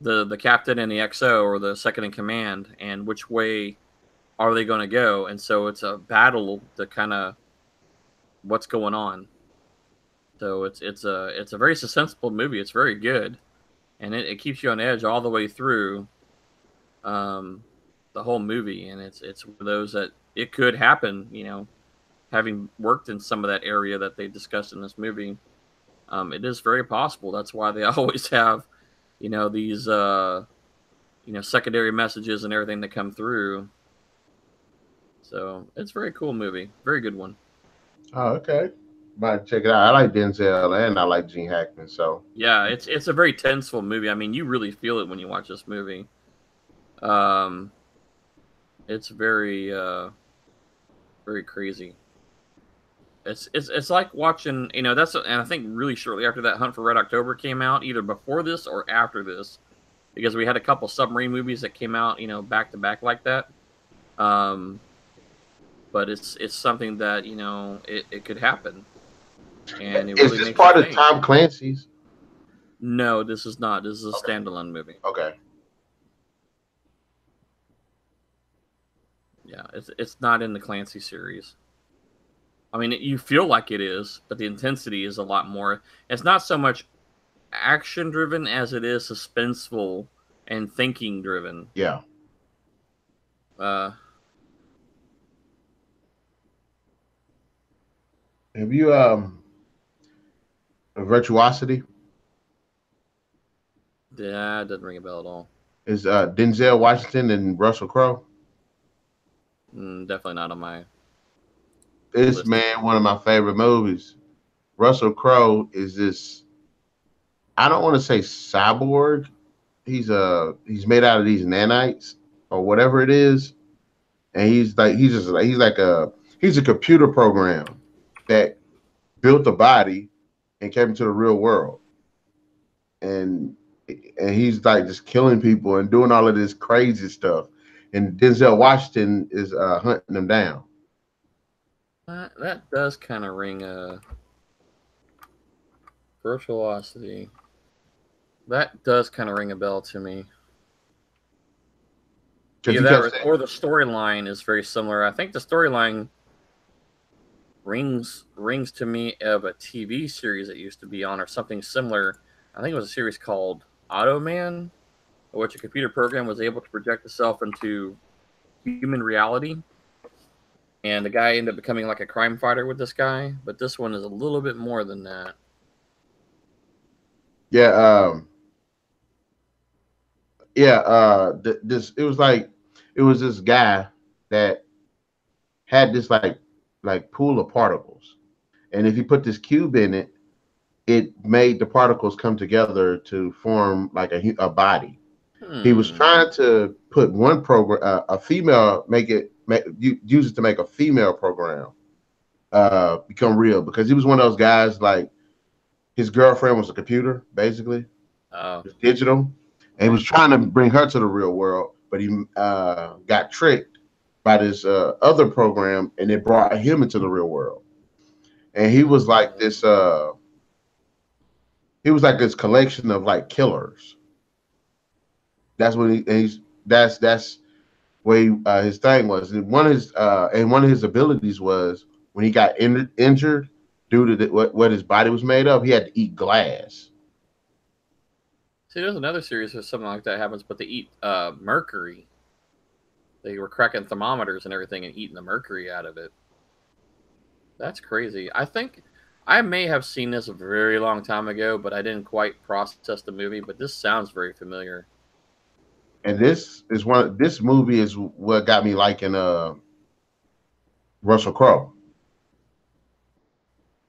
the captain and the XO or the second in command, and which way are they going to go? And so it's a battle to kind of what's going on. So it's a very suspenseful movie. It's very good, and it keeps you on edge all the way through um, the whole movie. And it's one of those that it could happen. Having worked in some of that area that they discussed in this movie, it is very possible. That's why they always have, these secondary messages and everything that come through. So it's a very cool movie, very good one. Oh, okay. Might check it out. I like Denzel and I like Gene Hackman. So Yeah, it's a very tenseful movie. I mean, you really feel it when you watch this movie. Um, it's very crazy. It's like watching, and I think really shortly after that Hunt for Red October came out, either before this or after this, because we had a couple submarine movies that came out, back to back like that. Um, but it's something that it could happen, and it is really this makes you part of think. Tom Clancy's? No, this is not. This is a Okay. standalone movie. Okay. Yeah, it's not in the Clancy series. I mean, you feel like it is, but the intensity is a lot more. It's not so much action driven as it is suspenseful and thinking driven. Yeah. Uh, Have you Virtuosity? yeah, it doesn't ring a bell at all. Is Denzel Washington and Russell Crowe? Definitely not on my It's list here. man one of my favorite movies. Russell Crowe is this. I don't want to say cyborg. He's made out of these nanites or whatever it is, and he's a computer program that built a body and came into the real world, and and he's like just killing people and doing all of this crazy stuff. And Denzel Washington is hunting them down. That does kind of ring a virtuosity. That does kind of ring a bell to me. Because Either he that kept saying, or the storyline is very similar. I think the storyline rings to me of a TV series that used to be on or something similar. I think it was a series called Automan, in which a computer program was able to project itself into human reality, and the guy ended up becoming like a crime fighter with this guy. But this one is a little bit more than that. yeah, yeah, this it was this guy that had this like pool of particles, and if you put this cube in it, it made the particles come together to form like a body. He was Hmm. trying to put one program, a female, use it to make a female program become real, because he was one of those guys like his girlfriend was a computer basically, Oh. was digital, and he was trying to bring her to the real world, but he got tricked by this other program, and it brought him into the real world. And he was like this collection of like killers. That's what he's that's what his thing was. And one of his abilities was when he got injured due to what his body was made of, he had to eat glass. See, there's another series where something like that happens, but they eat mercury. They were cracking thermometers and everything and eating the mercury out of it. That's crazy. I think I may have seen this a very long time ago, but I didn't quite process the movie. But this sounds very familiar. And this movie is what got me liking Russell Crowe.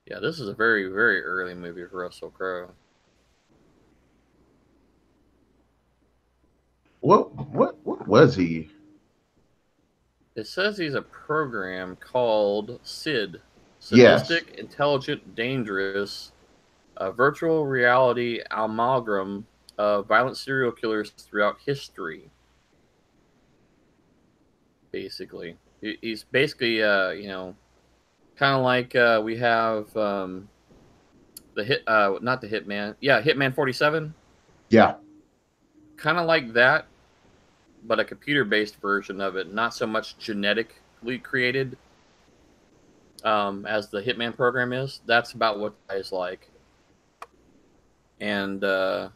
Yeah, this is a very, very early movie for Russell Crowe. What was he? It says he's a program called SID, Yes. Sadistic, Intelligent, Dangerous, a virtual reality amalgam of violent serial killers throughout history. Basically, he's basically kind of like we have the hit not the Hitman, yeah, Hitman 47, Yeah. kind of like that, but a computer based version of it, not so much genetically created. as the Hitman program is. That's about what the guy's like. And I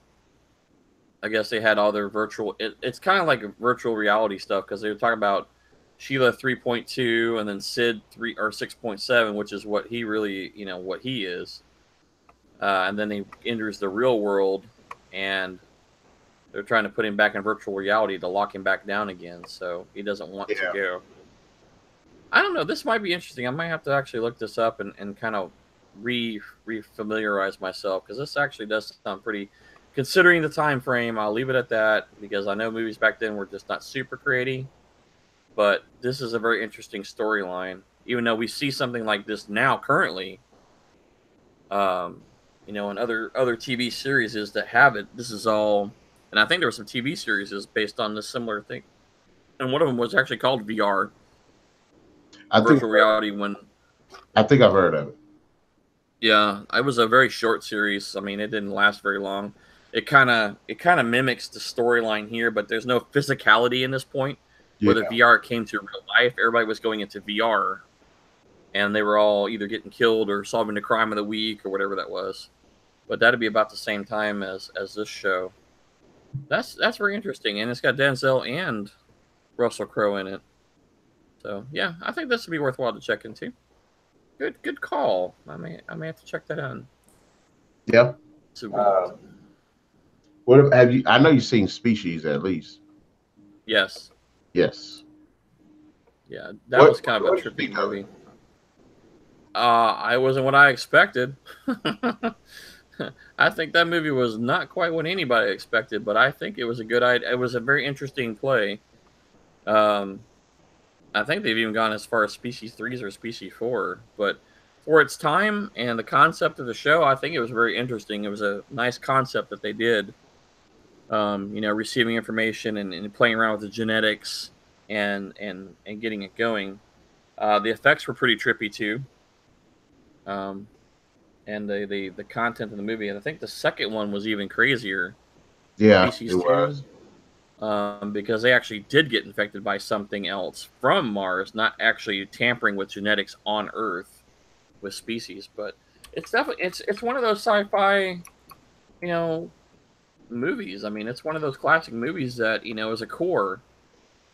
guess they had all their virtual. It's kind of like virtual reality stuff because they were talking about Sheila 3.2 and then Sid 3 or 6.7, which is what he really, what he is. And then he enters the real world, and they're trying to put him back in virtual reality to lock him back down again. So he doesn't want to Yeah. go. I don't know. This might be interesting. I might have to actually look this up and kind of re-familiarize myself because this actually does sound pretty. Considering the time frame, I'll leave it at that because I know movies back then were just not super creative. But this is a very interesting storyline. Even though we see something like this now currently, um, in other TV series that have it. This is all, and I think there were some TV series based on this similar thing, and one of them was actually called VR, I think virtual reality. When I think I've heard of it. Yeah, it was a very short series. I mean, it didn't last very long. It kind of mimics the storyline here, but there's no physicality in this point Yeah. where the VR came to real life. Everybody was going into VR, and they were all either getting killed or solving the crime of the week or whatever that was. But that'd be about the same time as this show. That's very interesting, and it's got Denzel and Russell Crowe in it. So yeah, I think this would be worthwhile to check into. Good call. I may have to check that out. Yeah. Sweet. Have you? I know you've seen Species at least. Yes. Yes. Yeah, that was kind of a What did you trippy think of it? movie. I wasn't what I expected. I think that movie was not quite what anybody expected, but I think it was a good idea. It was a very interesting play. Um, I think they've even gone as far as Species 3s or Species 4, but for its time and the concept of the show, I think it was very interesting. It was a nice concept that they did. Receiving information and playing around with the genetics and getting it going. The effects were pretty trippy too. Um, and the content of the movie. And I think the second one was even crazier, Yeah, it Species Two, was. because they actually did get infected by something else from Mars, not actually tampering with genetics on Earth with species. But it's definitely it's one of those sci-fi, you know, movies. I mean, it's one of those classic movies that is a core.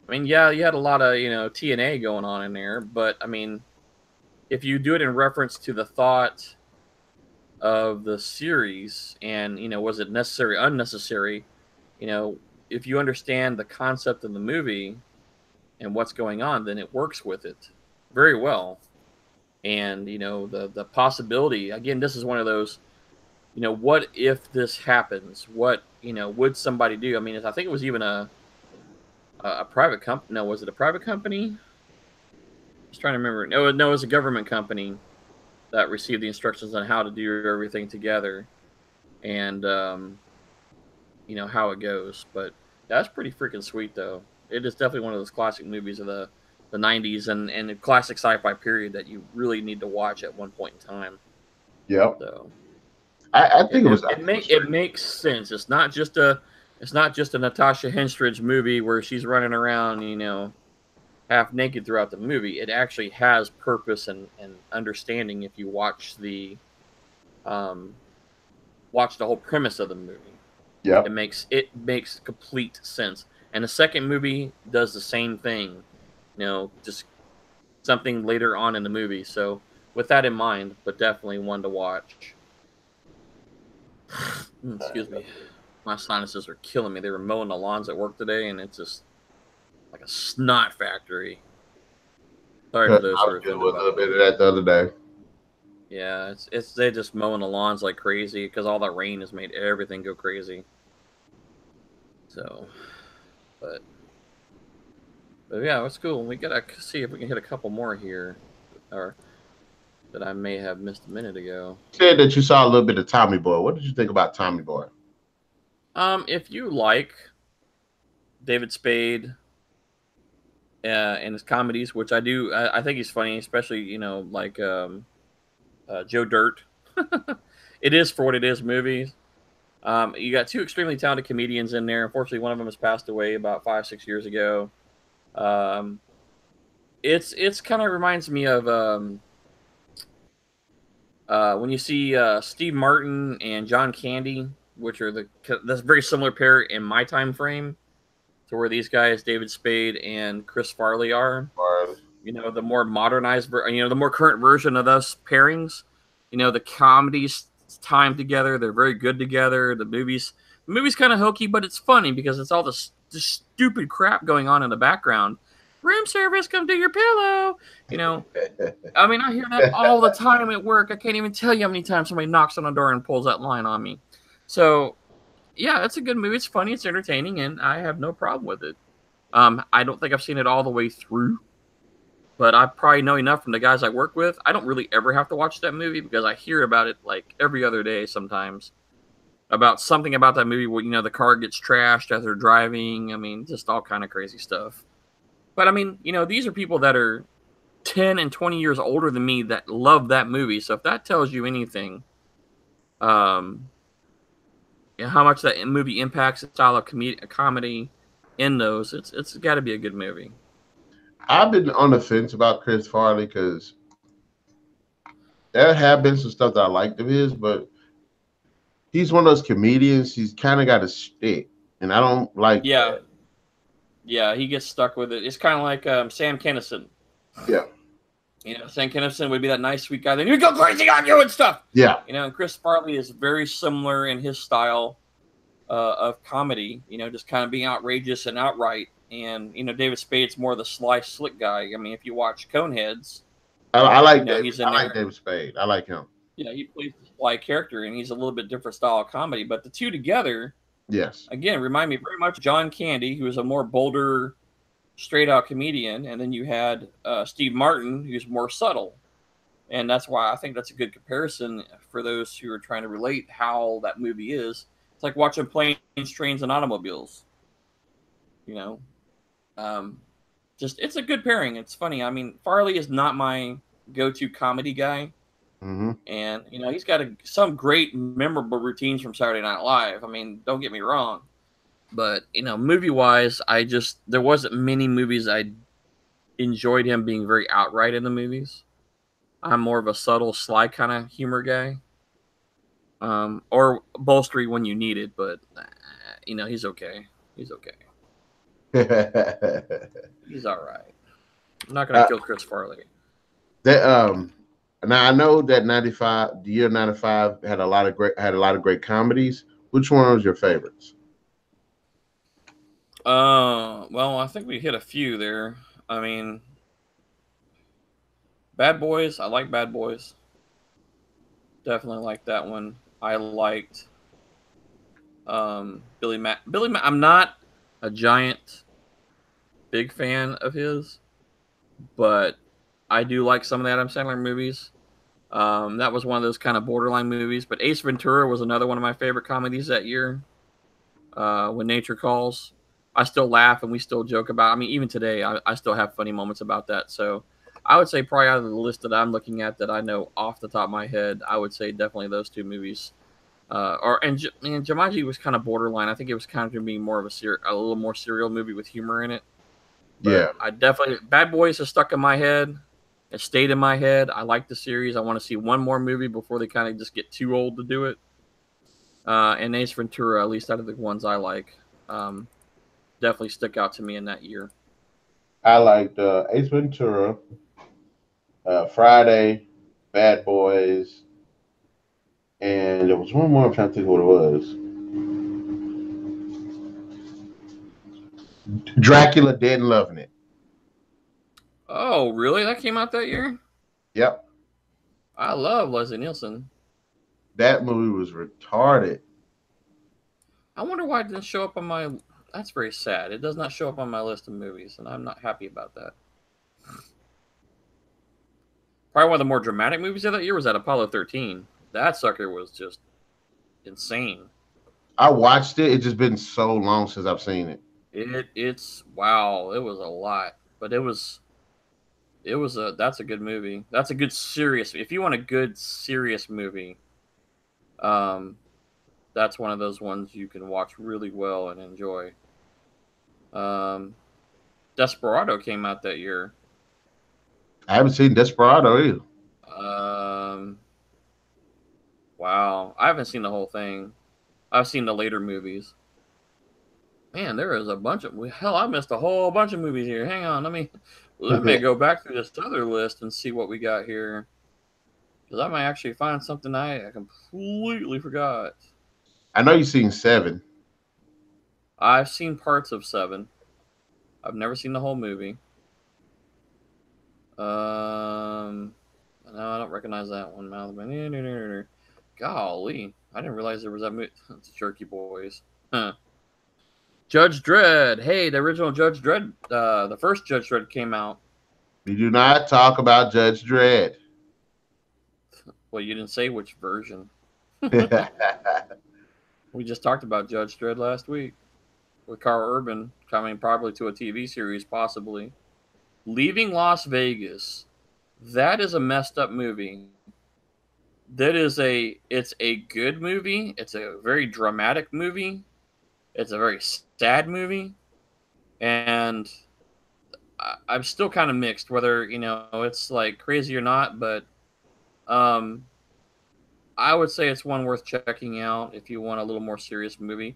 I mean, yeah, you had a lot of TNA going on in there, but I mean, if you do it in reference to the thought of the series and was it necessary unnecessary, you know if you understand the concept of the movie and what's going on, then it works with it very well. And the possibility, again, this is one of those, what if this happens, what would somebody do. I mean, I think it was even a private company. No, was it a private company? I was trying to remember. No, it was a government company that received the instructions on how to do everything together. And how it goes. But that's pretty freaking sweet, though. It is definitely one of those classic movies of the '90s and the classic sci-fi period that you really need to watch at one point in time. Yep. So I it think it it, was. it, make, it makes sense. It's not just a Natasha Henstridge movie where she's running around, half naked throughout the movie. It actually has purpose and understanding if you um, watch the whole premise of the movie. It Yep. makes complete sense. And the second movie does the same thing. Just something later on in the movie. So with that in mind, but definitely one to watch. Excuse me. My sinuses are killing me. They were mowing the lawns at work today, and it's just like a snot factory. Sorry I for those who was are dealing offended with a by little that. bit of that the other day. Yeah, it's they just mowing the lawns like crazy because all that rain has made everything go crazy. So, but yeah, it's cool. We gotta see if we can hit a couple more here, or that I may have missed a minute ago. You said that you saw a little bit of Tommy Boy. What did you think about Tommy Boy? If you like David Spade and his comedies, which I do, I think he's funny, especially like Joe Dirt. It is for what it is. Movies. You got two extremely talented comedians in there. Unfortunately, one of them has passed away about 5-6 years ago. Um, it's kind of reminds me of When you see Steve Martin and John Candy, which are that's a very similar pair in my time frame to where these guys, David Spade and Chris Farley, are. You know, the more modernized, the more current version of those pairings. You know, the comedies time together, they're very good together. The movie's kind of hokey, but it's funny because it's all this stupid crap going on in the background. Room service, come do your pillow. You know, I mean, I hear that all the time at work. I can't even tell you how many times somebody knocks on the door and pulls that line on me. So, yeah, it's a good movie. It's funny, it's entertaining, and I have no problem with it. I don't think I've seen it all the way through, but I probably know enough from the guys I work with. I don't really ever have to watch that movie because I hear about it like every other day sometimes. About something about that movie where, the car gets trashed as they're driving. I mean, just all kind of crazy stuff. But I mean, these are people that are 10 and 20 years older than me that love that movie. So if that tells you anything, um, how much that movie impacts the style of comedy in those, it's got to be a good movie. I've been on the fence about Chris Farley because there have been some stuff that I liked of his, but he's one of those comedians. He's kind of got a stick, and I don't like Yeah, that. yeah, he gets stuck with it. It's kind of like Sam Kinison. Yeah, Sam Kinison would be that nice, sweet guy. Then he'd go crazy on you and stuff. yeah. And Chris Farley is very similar in his style of comedy. Just kind of being outrageous and outright. And David Spade's more the sly, slick guy. I mean, if you watch Coneheads, I like David. he's in I like there. David Spade. I like him. Yeah, he plays the sly character, and he's a little bit different style of comedy. But the two together, Yes. again, remind me very much of John Candy, who is a more bolder, straight out comedian, and then you had Steve Martin, who's more subtle. And that's why I think that's a good comparison for those who are trying to relate how that movie is. It's like watching Planes, Trains, and Automobiles. You know, um, just it's a good pairing. It's funny. I mean, Farley is not my go-to comedy guy, Mm-hmm. and he's got some great memorable routines from Saturday Night Live. I mean, don't get me wrong, but movie-wise, there wasn't many movies I enjoyed him being very outright in the movies. I'm more of a subtle, sly kind of humor guy. Or bolstery when you need it, but he's okay. He's okay. He's all right. I'm not gonna uh, kill Chris Farley. that now I know that 95, the year 95 had a lot of great comedies. Which one was your favorites? Well, I think we hit a few there. I mean, Bad Boys. I like Bad Boys. Definitely like that one. I liked Billy Matt. I'm not a giant big fan of his, but I do like some of the Adam Sandler movies. That was one of those kind of borderline movies. But Ace Ventura was another one of my favorite comedies that year. When Nature Calls, I still laugh and we still joke about. I mean, even today, I still have funny moments about that. So I would say probably out of the list that I'm looking at that I know off the top of my head, I would say definitely those two movies. And Jumanji was kind of borderline. I think it was kind of being more of a little more serial movie with humor in it. But Yeah, I definitely Bad Boys has stuck in my head. It stayed in my head. I like the series. I want to see one more movie before they kind of just get too old to do it. And Ace Ventura, at least out of the ones I like, definitely stick out to me in that year. I liked Ace Ventura, Friday, Bad Boys, and there was one more. I'm trying to think what it was. Dracula, Dead and Loving It. Oh, really? That came out that year? Yep, I love Leslie Nielsen. that movie was retarded. I wonder why it didn't show up on my. That's very sad. It does not show up on my list of movies, and I'm not happy about that. Probably one of the more dramatic movies of that year was that Apollo 13. That sucker was just insane. I watched it. It's just been so long since I've seen it. It's wow. It was a lot, but it was a that's a good movie. That's a good serious. If you want a good serious movie, um, that's one of those ones you can watch really well and enjoy. Um, Desperado came out that year. I haven't seen Desperado either. Um, Wow, I haven't seen the whole thing. I've seen the later movies. Man, there is a bunch of hell. I missed a whole bunch of movies here. Hang on, let me go back through this other list and see what we got here, because I might actually find something I completely forgot. I know you've seen Seven. I've seen parts of Seven. I've never seen the whole movie. No, I don't recognize that one. Golly, I didn't realize there was that movie. It's Jerky Boys. Huh. Judge Dredd. Hey, the original Judge Dredd, the first Judge Dredd came out. We do not talk about Judge Dredd. Well, you didn't say which version. Yeah, We just talked about Judge Dredd last week with Carl Urban coming probably to a TV series, possibly. Leaving Las Vegas. That is a messed up movie. It's a good movie. It's a very dramatic movie. It's a very sad movie, and I'm still kind of mixed whether it's like crazy or not. But um, I would say it's one worth checking out if you want a little more serious movie.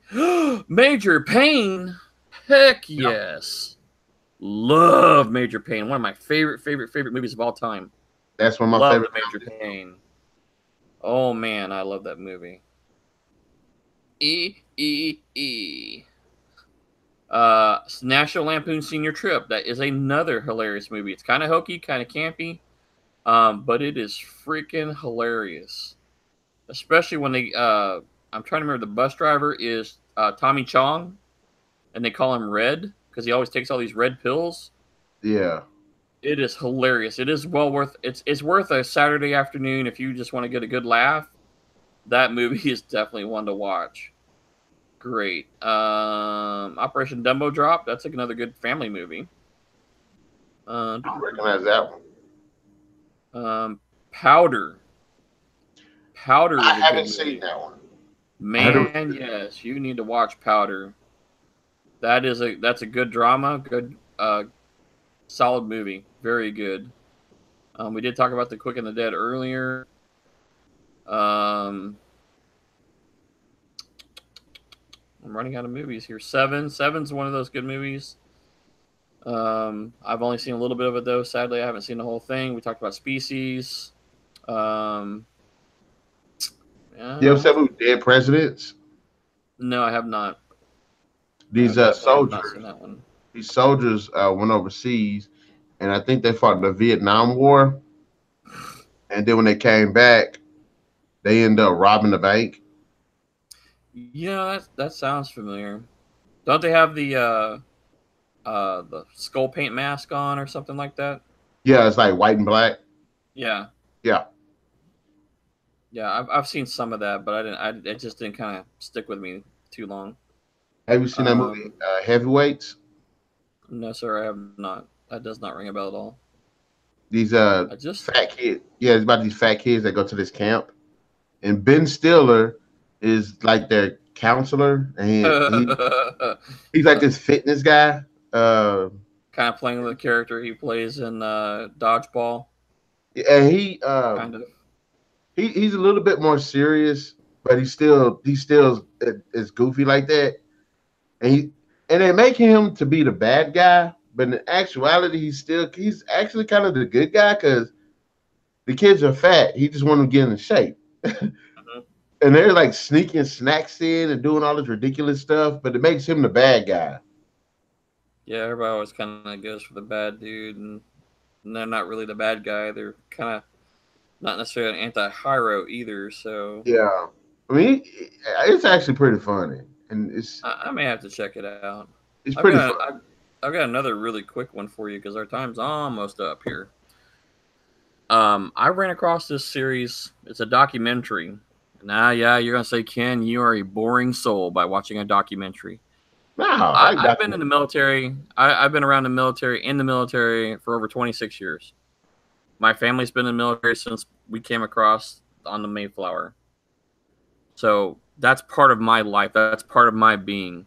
Major Pain, heck yes, love Major Pain. One of my favorite movies of all time. that's one of my Love favorite the Major movies. Pain. Oh man, I love that movie. E E E. National Lampoon Senior Trip. That is another hilarious movie. It's kind of hokey, kind of campy, but it is freaking hilarious. Especially when I'm trying to remember, the bus driver is Tommy Chong, and they call him Red because he always takes all these red pills. Yeah, It is hilarious. It is well worth. It's worth a Saturday afternoon if you just want to get a good laugh. That movie is definitely one to watch. Great. Operation Dumbo Drop. That's like another good family movie. I don't recognize that one. Um, Powder. Powder I is a good haven't seen movie. that one. I heard it was Man, good. yes, you need to watch Powder. That's a good drama, good solid movie. Very good. We did talk about The Quick and the Dead earlier. Um, I'm running out of movies here. Seven's one of those good movies. I've only seen a little bit of it though. Sadly, I haven't seen the whole thing. We talked about Species. Um, You ever uh, said movie Dead Presidents? no, I have not. I These definitely have not seen soldiers, that one. these soldiers went overseas, and I think they fought in the Vietnam War. And then when they came back, they ended up robbing the bank. Yeah, that sounds familiar. Don't they have the skull paint mask on or something like that? Yeah, it's like white and black. Yeah, Yeah. yeah. I've seen some of that, but I didn't. It just didn't kind of stick with me too long. Have you seen that movie Um, Heavyweights? no, sir, I have not. That does not ring a bell at all. These I just fat kids. Yeah, it's about these fat kids that go to this camp, and Ben Stiller is like their counselor, and kind he's like this fitness guy. Uh, of playing the character he plays in Dodgeball. and Kind of. he's a little bit more serious, but he's still is goofy like that, and they make him to be the bad guy, but in actuality, he's actually kind of the good guy because the kids are fat. He just want them to get in shape. Mhm. And they're like sneaking snacks in and doing all this ridiculous stuff, but it makes him the bad guy. Yeah, everybody always kind of goes for the bad dude, and they're not really the bad guy. They're kind of not necessarily an anti-hero either. So Yeah, I mean, it's actually pretty funny, and I may have to check it out. it's I've pretty got funny. I've got another really quick one for you because our time's almost up here. I ran across this series. It's a documentary. Now, yeah, you're gonna say, Ken, you are a boring soul by watching a documentary. No, I like I've been in documentaries. the military. I've been around the military in the military for over 26 years. My family's been in the military since we came across on the Mayflower. So that's part of my life. That's part of my being.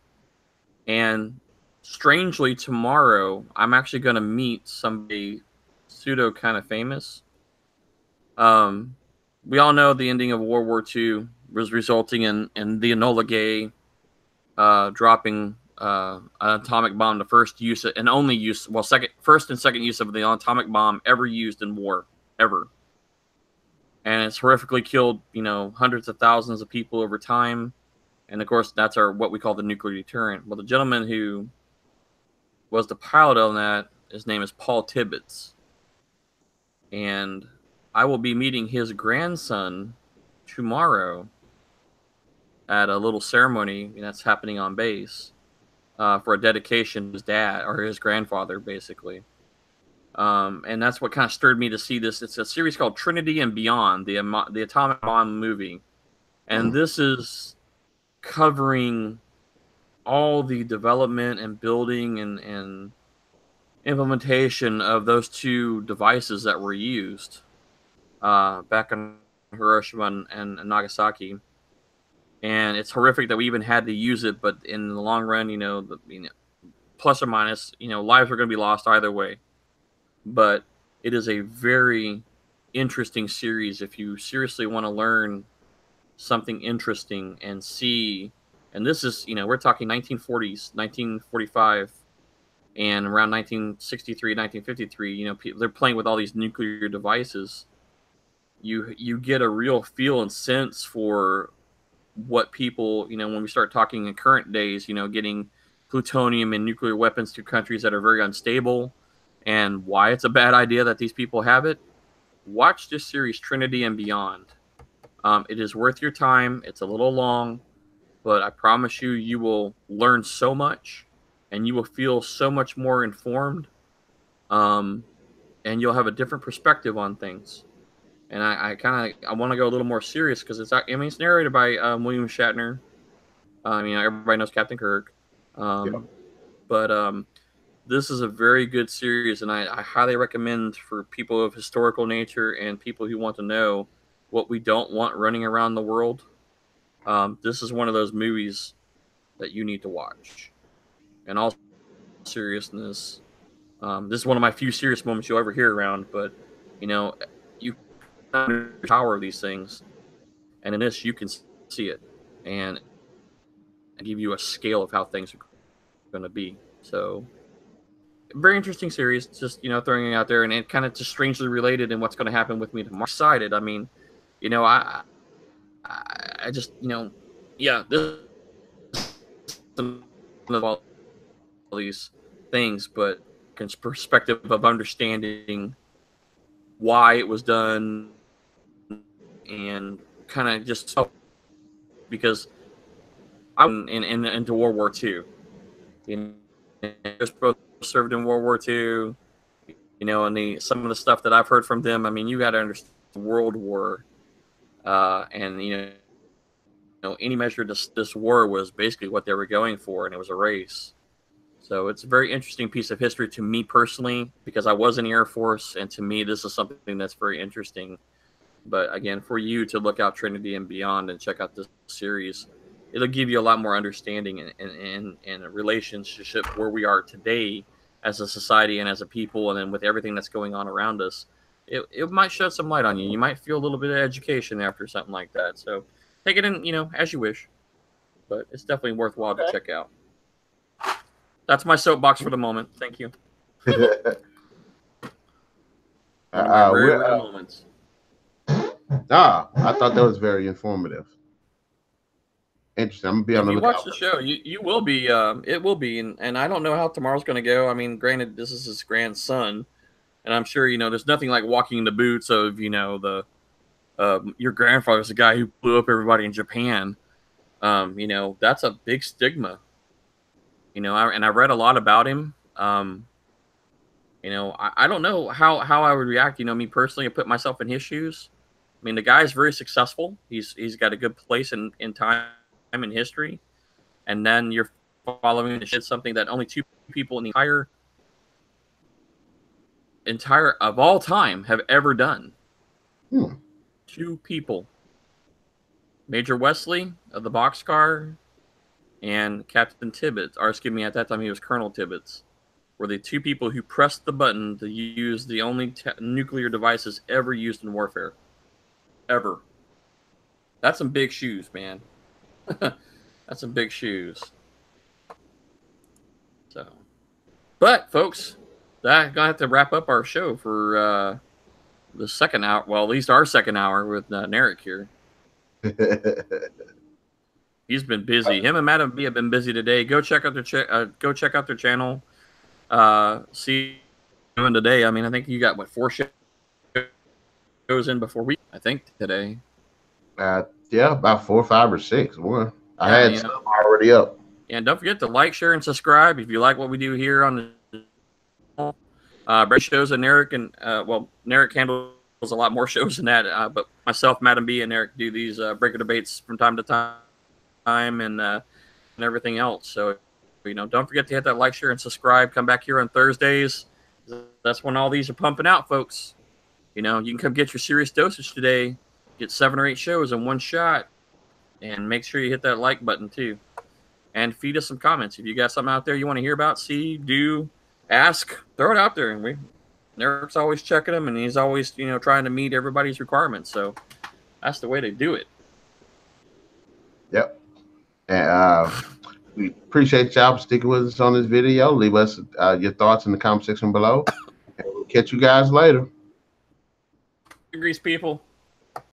And strangely, tomorrow I'm actually going to meet somebody pseudo kind of famous. Um, we all know the ending of World War II was resulting in the Enola Gay dropping an atomic bomb, the first use and only use, well, first and second use of the atomic bomb ever used in war, ever. And it's horrifically killed, hundreds of thousands of people over time. And of course, that's what we call the nuclear deterrent. Well, the gentleman who was the pilot on that, his name is Paul Tibbets, and I will be meeting his grandson tomorrow at a little ceremony that's happening on base for a dedication to his dad or his grandfather, basically. And that's what kind of stirred me to see this. It's a series called Trinity and Beyond, the atomic bomb movie, and this is covering all the development and building and implementation of those two devices that were used back in Hiroshima and Nagasaki. And it's horrific that we even had to use it, but in the long run, plus or minus, lives are going to be lost either way. But it is a very interesting series if you seriously want to learn something interesting and see. And this is, we're talking 1940s, 1945, and around 1963, 1953. They're playing with all these nuclear devices. You get a real feel and sense for what people, when we start talking in current days, getting plutonium and nuclear weapons to countries that are very unstable, and why it's a bad idea that these people have it. Watch this series, Trinity and Beyond. It is worth your time. It's a little long, but I promise you, you will learn so much, and you will feel so much more informed, and you'll have a different perspective on things. And I want to go a little more serious because it's narrated by William Shatner. Everybody knows Captain Kirk, but this is a very good series, and I highly recommend for people of historical nature and people who want to know what we don't want running around the world. This is one of those movies that you need to watch. In all seriousness, this is one of my few serious moments you'll ever hear around, but you the power of these things, and in this you can see it and give you a scale of how things are going to be. So very interesting series, just throwing it out there, and it kind of just strangely related in what's going to happen with me tomorrow. I'm excited. I just yeah, this of all these things, but perspective of understanding why it was done and kind of just because I went into World War II. Just both served in World War II. And some of the stuff that I've heard from them. You got to understand World War, and any measure this war was basically what they were going for, and it was a race. So it's a very interesting piece of history to me personally because I was in the Air Force, and to me this is something that's very interesting. But again, for you to look out Trinity and Beyond and check out this series, it'll give you a lot more understanding and a relationship where we are today as a society and as a people, and then with everything that's going on around us. It might shed some light on you. You might feel a little bit of education after something like that. So take it in, as you wish. But it's definitely worthwhile to check out. That's my soapbox for the moment. Thank you. One of my rare moments. I thought that was very informative. Interesting. I'm gonna be on the lookout. If you watch the show, you will be. It will be, and I don't know how tomorrow's going to go. Granted, this is his grandson, and I'm sure there's nothing like walking in the boots of the your grandfather's the guy who blew up everybody in Japan. That's a big stigma. And I read a lot about him. I don't know how I would react. Me personally, I put myself in his shoes. The guy's very successful. He's got a good place in time in history, and then you're following something that only two people in the entire of all time have ever done. Two people, Major Wesley of the Boxcar and Captain Tibbets, or excuse me, at that time he was Colonel Tibbets, were the two people who pressed the button to use the only nuclear devices ever used in warfare. ever. That's some big shoes, man. That's some big shoes. So, but folks, I'm gonna have to wrap up our show for the second hour. Well, at least our second hour with Narik here. He's been busy. Him and Madam B have been busy today. Go check out their channel. See doing today. I mean, I think you got what 4 shows in before we. I think today. Yeah, about 4, 5, or 6. One. I Yeah, had some already up. And don't forget to like, share, and subscribe if you like what we do here on the channel. Break shows and Narik Narik handles a lot more shows than that. But myself, Madam B, and Narik do these breaker debates from time to time and everything else. So don't forget to hit that like, share, and subscribe. Come back here on Thursdays. That's when all these are pumping out, folks. You can come get your serious dosage today. Get 7 or 8 shows in one shot, and make sure you hit that like button too. And feed us some comments. If you got something out there you want to hear about, see, do, ask, throw it out there. And Narik's always checking them, and he's always, trying to meet everybody's requirements. So that's the way to do it. Yep. And we appreciate y'all sticking with us on this video. Leave us your thoughts in the comment section below. And we'll catch you guys later. Grease people.